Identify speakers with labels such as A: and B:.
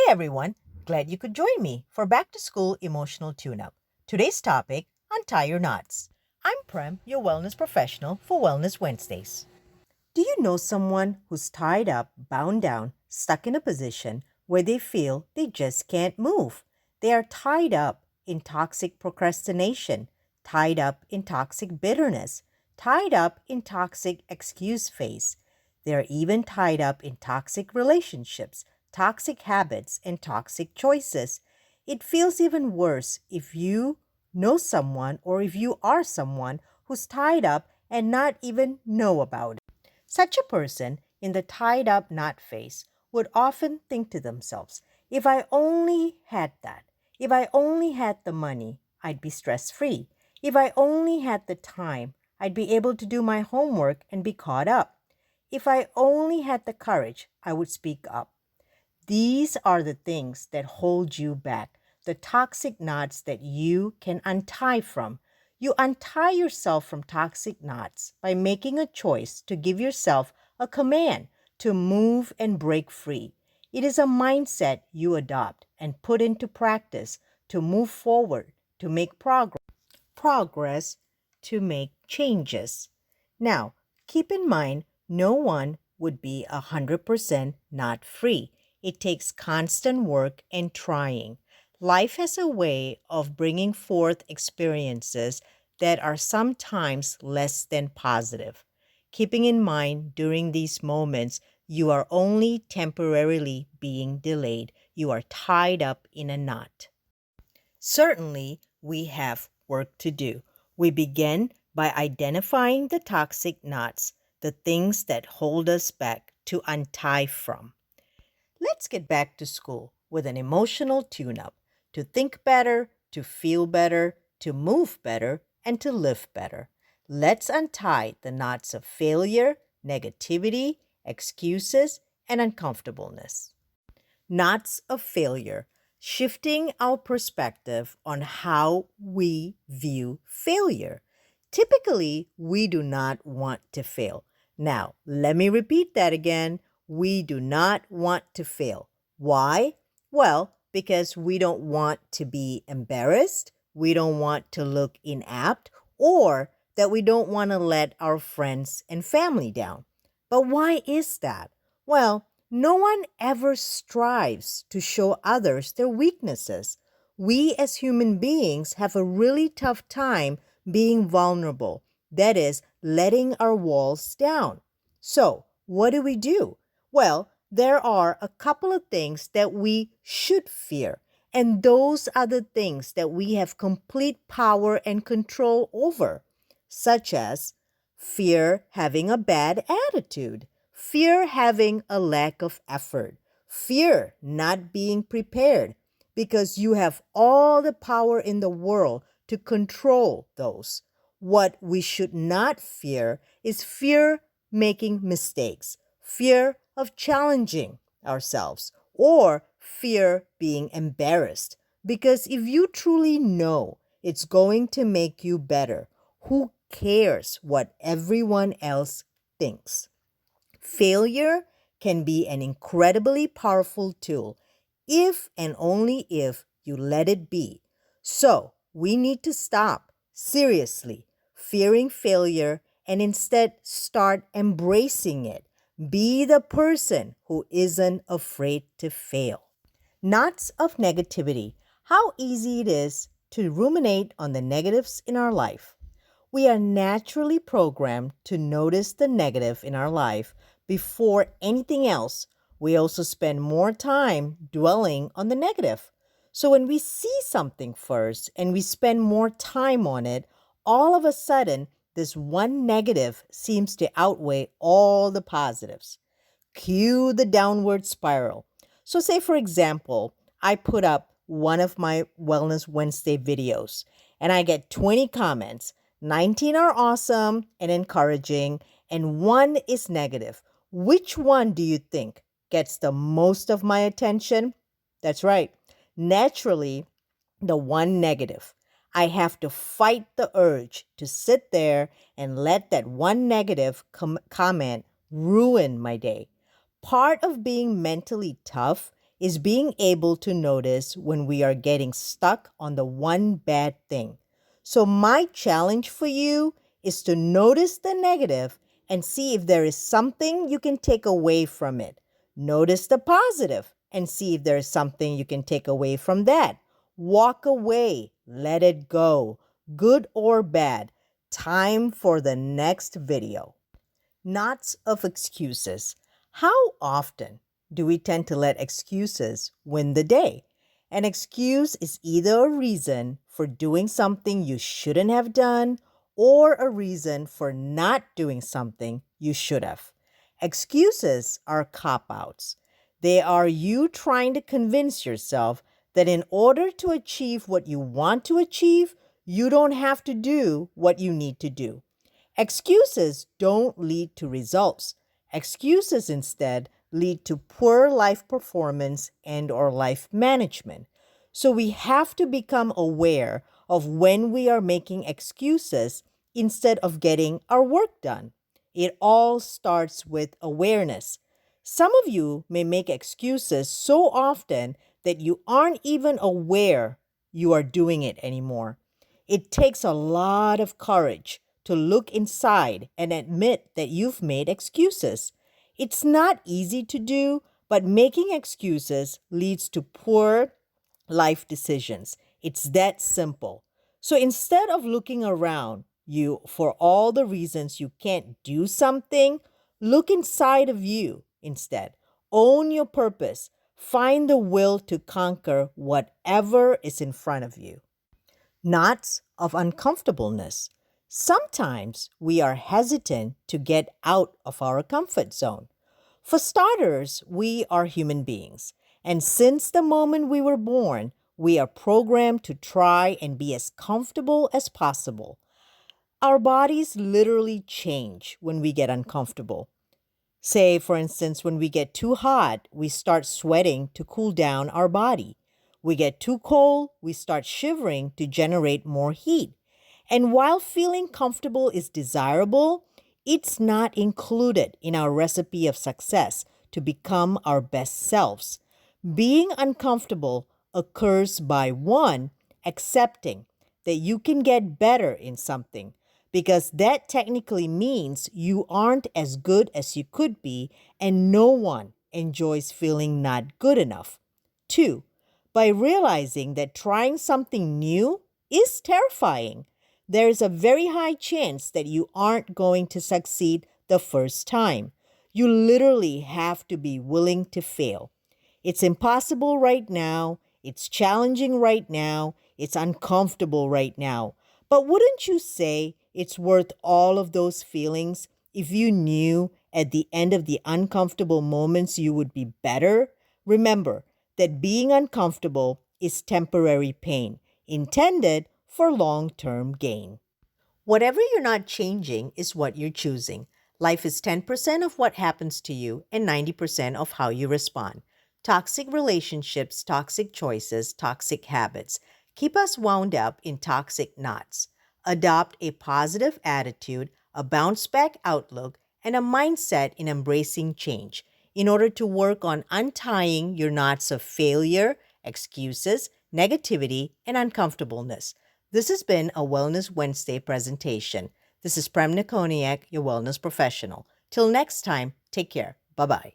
A: everyone, glad you could join me for Back to School Emotional Tune-Up. Today's topic, untie your knots. I'm Prem, your wellness professional for Wellness Wednesdays. Do you know someone who's tied up, bound down, stuck in a position where they feel they just can't move? They are tied up in toxic procrastination, tied up in toxic bitterness, tied up in toxic excuse phase. They are even tied up in toxic relationships, toxic habits, and toxic choices. It feels even worse if you know someone or if you are someone who's tied up and not even know about it. Such a person in the tied up knot phase would often think to themselves, if I only had that, if I only had the money, I'd be stress free. If I only had the time, I'd be able to do my homework and be caught up. If I only had the courage, I would speak up. These are the things that hold you back, the toxic knots that you can untie from. You untie yourself from toxic knots by making a choice to give yourself a command to move and break free. It is a mindset you adopt and put into practice to move forward, to make progress, to make changes. Now, keep in mind, no one would be 100% not free. It takes constant work and trying. Life has a way of bringing forth experiences that are sometimes less than positive. Keeping in mind during these moments, you are only temporarily being delayed. You are tied up in a knot. Certainly, we have work to do. We begin by identifying the toxic knots, the things that hold us back to untie from. Let's get back to school with an emotional tune-up to think better, to feel better, to move better, and to live better. Let's untie the knots of failure, negativity, excuses, and uncomfortableness. Knots of failure, shifting our perspective on how we view failure. Typically, we do not want to fail. Now, let me repeat that again. We do not want to fail. Why? Well, because we don't want to be embarrassed, we don't want to look inapt, or that we don't want to let our friends and family down. But why is that? Well, no one ever strives to show others their weaknesses. We as human beings have a really tough time being vulnerable, that is, letting our walls down. So, what do? Well, there are a couple of things that we should fear, and those are the things that we have complete power and control over, such as fear having a bad attitude, fear having a lack of effort, fear not being prepared, because you have all the power in the world to control those. What we should not fear is fear making mistakes, fear of challenging ourselves, or fear being embarrassed. Because if you truly know it's going to make you better, who cares what everyone else thinks? Failure can be an incredibly powerful tool if and only if you let it be. So, we need to stop, seriously, fearing failure and instead start embracing it. Be the person who isn't afraid to fail. Knots of negativity. How easy it is to ruminate on the negatives in our life. We are naturally programmed to notice the negative in our life before anything else. We also spend more time dwelling on the negative. So when we see something first and we spend more time on it, all of a sudden, this one negative seems to outweigh all the positives. Cue the downward spiral. So say, for example, I put up one of my Wellness Wednesday videos and I get 20 comments. 19 are awesome and encouraging, and one is negative. Which one do you think gets the most of my attention? That's right. Naturally, the one negative. I have to fight the urge to sit there and let that one negative comment ruin my day. Part of being mentally tough is being able to notice when we are getting stuck on the one bad thing. So, my challenge for you is to notice the negative and see if there is something you can take away from it. Notice the positive and see if there is something you can take away from that. Walk away, let it go, good or bad. Time for the next video. Knots of excuses. How often do we tend to let excuses win the day? An excuse is either a reason for doing something you shouldn't have done or a reason for not doing something you should have. Excuses are cop-outs. They are you trying to convince yourself that in order to achieve what you want to achieve, you don't have to do what you need to do. Excuses don't lead to results. Excuses instead lead to poor life performance and or life management. So we have to become aware of when we are making excuses instead of getting our work done. It all starts with awareness. Some of you may make excuses so often that you aren't even aware you are doing it anymore. It takes a lot of courage to look inside and admit that you've made excuses. It's not easy to do, but making excuses leads to poor life decisions. It's that simple. So instead of looking around you for all the reasons you can't do something, look inside of you instead. Own your purpose. Find the will to conquer whatever is in front of you. Knots of uncomfortableness. Sometimes we are hesitant to get out of our comfort zone. For starters, we are human beings, and since the moment we were born, we are programmed to try and be as comfortable as possible. Our bodies literally change when we get uncomfortable. Say, for instance, when we get too hot, we start sweating to cool down our body. We get too cold, we start shivering to generate more heat. And while feeling comfortable is desirable, it's not included in our recipe of success to become our best selves. Being uncomfortable occurs by one, accepting that you can get better in something, because that technically means you aren't as good as you could be, and no one enjoys feeling not good enough. Two, by realizing that trying something new is terrifying. There is a very high chance that you aren't going to succeed the first time. You literally have to be willing to fail. It's impossible right now. It's challenging right now. It's uncomfortable right now. But wouldn't you say it's worth all of those feelings if you knew at the end of the uncomfortable moments you would be better? Remember that being uncomfortable is temporary pain, intended for long-term gain. Whatever you're not changing is what you're choosing. Life is 10% of what happens to you and 90% of how you respond. Toxic relationships, toxic choices, toxic habits keep us wound up in toxic knots. Adopt a positive attitude, a bounce back outlook, and a mindset in embracing change in order to work on untying your knots of failure, excuses, negativity, and uncomfortableness. This has been a Wellness Wednesday presentation. This is Prem Nikoniak, your wellness professional. Till next time, take care. Bye-bye.